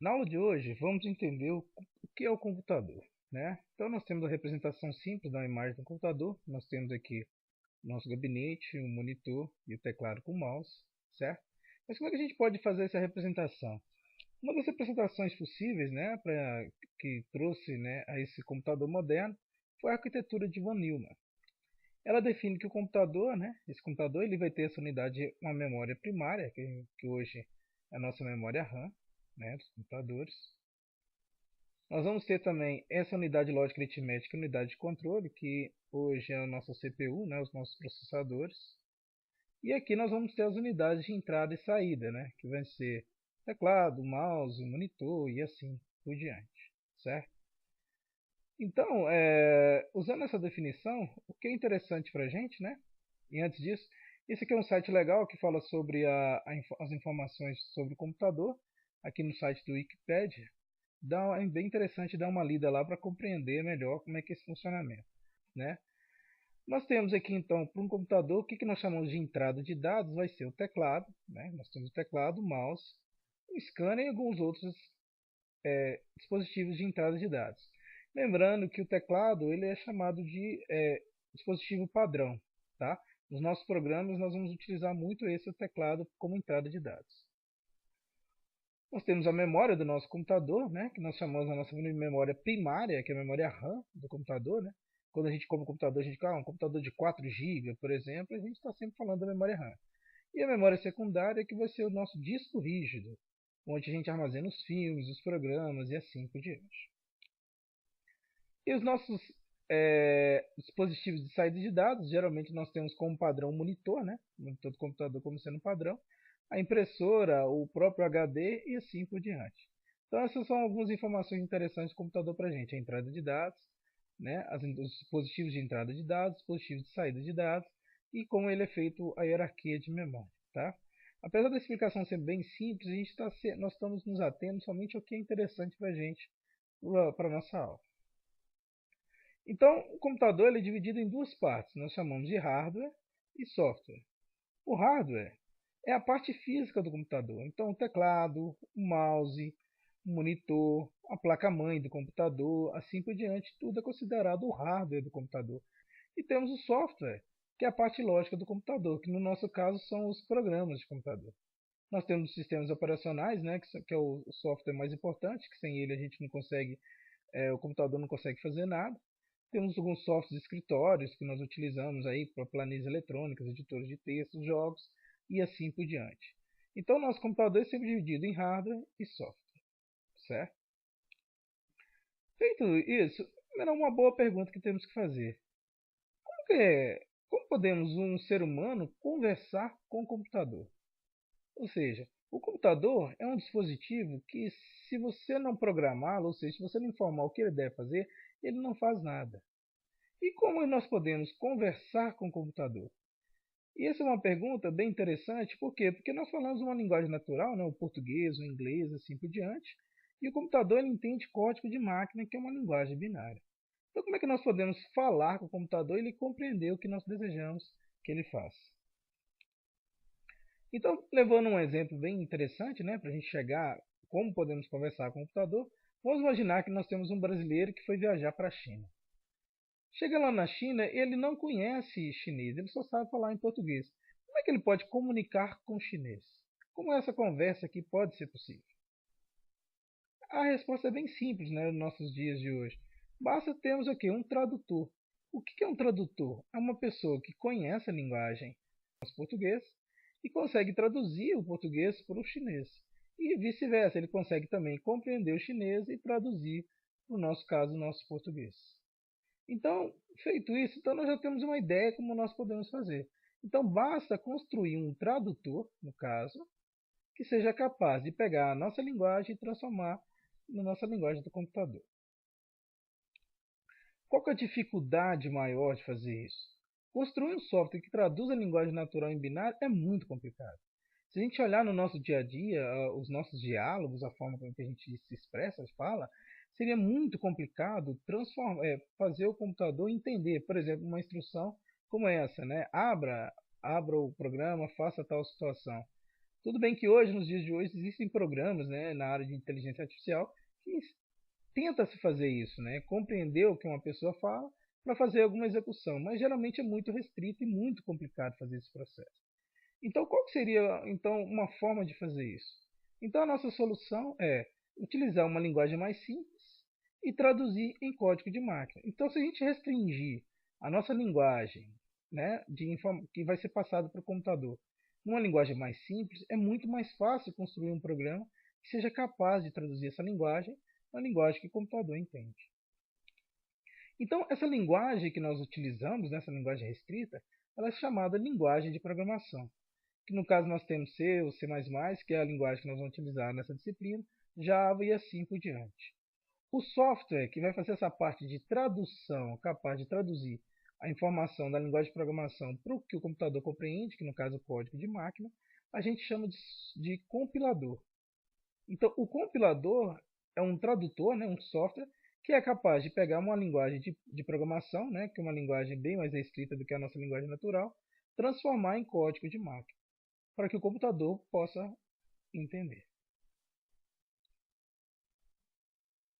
Na aula de hoje, vamos entender o que é o computador, né? Então, nós temos a representação simples da imagem do computador. Nós temos aqui o nosso gabinete, o monitor e o teclado com o mouse, certo? Mas como é que a gente pode fazer essa representação? Uma das representações possíveis, né, que trouxe, né, a esse computador moderno foi a arquitetura de von Neumann. Ela define que o computador, né, esse computador, ele vai ter essa unidade, uma memória primária, que hoje é a nossa memória RAM, né, dos computadores. Nós vamos ter também essa unidade lógica aritmética, unidade de controle, que hoje é a nossa CPU, né, os nossos processadores. E aqui nós vamos ter as unidades de entrada e saída, né, que vai ser teclado, mouse, monitor e assim por diante, certo? Então, usando essa definição, o que é interessante para a gente, né? E antes disso, esse aqui é um site legal que fala sobre as informações sobre o computador, aqui no site do Wikipedia. É bem interessante dar uma lida lá para compreender melhor como é que é esse funcionamento, né? Nós temos aqui então para um computador, o que nós chamamos de entrada de dados vai ser o teclado, né? Nós temos o teclado, o mouse, o scanner e alguns outros dispositivos de entrada de dados. Lembrando que o teclado ele é chamado de dispositivo padrão, tá? Nos nossos programas nós vamos utilizar muito esse teclado como entrada de dados. Nós temos a memória do nosso computador, né, que nós chamamos a nossa memória primária, que é a memória RAM do computador, né? Quando a gente compra um computador, a gente fala um computador de 4 GB, por exemplo, a gente está sempre falando da memória RAM. E a memória secundária, que vai ser o nosso disco rígido, onde a gente armazena os filmes, os programas e assim por diante. E os nossos dispositivos de saída de dados, geralmente nós temos como padrão o monitor, né? O monitor do computador como sendo padrão, a impressora, o próprio HD e assim por diante. Então essas são algumas informações interessantes do computador para a gente. A entrada de dados, né? Os dispositivos de entrada de dados, dispositivos de saída de dados e como ele é feito a hierarquia de memória. Tá? Apesar da explicação ser bem simples, nós estamos nos atendo somente ao que é interessante para a gente, para a nossa aula. Então, o computador ele é dividido em duas partes, nós chamamos de hardware e software. O hardware é a parte física do computador, então o teclado, o mouse, o monitor, a placa-mãe do computador, assim por diante, tudo é considerado o hardware do computador. E temos o software, que é a parte lógica do computador, que no nosso caso são os programas de computador. Nós temos os sistemas operacionais, né, que é o software mais importante, que sem ele a gente não consegue, o computador não consegue fazer nada. Temos alguns softwares de escritórios que nós utilizamos aí para planilhas eletrônicas, editores de textos, jogos e assim por diante. Então, nosso computador é sempre dividido em hardware e software, certo? Feito isso, era uma boa pergunta que temos que fazer. Como podemos um ser humano conversar com o computador? Ou seja, o computador é um dispositivo que, se você não programá-lo, ou seja, se você não informar o que ele deve fazer, ele não faz nada. E como nós podemos conversar com o computador? E essa é uma pergunta bem interessante, por quê? Porque nós falamos uma linguagem natural, né, o português, o inglês, assim por diante, e o computador ele entende código de máquina, que é uma linguagem binária. Então, como é que nós podemos falar com o computador e ele compreender o que nós desejamos que ele faça? Então, levando um exemplo bem interessante, né, para a gente chegar como podemos conversar com o computador, vamos imaginar que nós temos um brasileiro que foi viajar para a China. Chega lá na China, ele não conhece chinês, ele só sabe falar em português. Como é que ele pode comunicar com o chinês? Como essa conversa aqui pode ser possível? A resposta é bem simples, né, nos nossos dias de hoje. Basta termos aqui um tradutor. O que é um tradutor? É uma pessoa que conhece a linguagem português e consegue traduzir o português para o chinês. E vice-versa, ele consegue também compreender o chinês e traduzir, no nosso caso, o nosso português. Então, feito isso, então nós já temos uma ideia como nós podemos fazer. Então, basta construir um tradutor, no caso, que seja capaz de pegar a nossa linguagem e transformar na nossa linguagem do computador. Qual que é a dificuldade maior de fazer isso? Construir um software que traduz a linguagem natural em binário é muito complicado. Se a gente olhar no nosso dia a dia, os nossos diálogos, a forma como a gente se expressa, fala, seria muito complicado fazer o computador entender, por exemplo, uma instrução como essa, né? Abra o programa, faça tal situação. Tudo bem que hoje, nos dias de hoje, existem programas, né, na área de inteligência artificial que tenta se fazer isso, né, compreender o que uma pessoa fala para fazer alguma execução, mas geralmente é muito restrito e muito complicado fazer esse processo. Então, qual que seria então uma forma de fazer isso? Então, a nossa solução é utilizar uma linguagem mais simples e traduzir em código de máquina. Então, se a gente restringir a nossa linguagem, né, que vai ser passada para o computador, numa linguagem mais simples, é muito mais fácil construir um programa que seja capaz de traduzir essa linguagem na linguagem que o computador entende. Então, essa linguagem que nós utilizamos, essa linguagem restrita, ela é chamada linguagem de programação, que no caso nós temos C ou C++, que é a linguagem que nós vamos utilizar nessa disciplina, Java e assim por diante. O software que vai fazer essa parte de tradução, capaz de traduzir a informação da linguagem de programação para o que o computador compreende, que no caso é o código de máquina, a gente chama de compilador. Então, o compilador é um tradutor, né, um software, que é capaz de pegar uma linguagem de programação, né, que é uma linguagem bem mais restrita do que a nossa linguagem natural, transformar em código de máquina, para que o computador possa entender.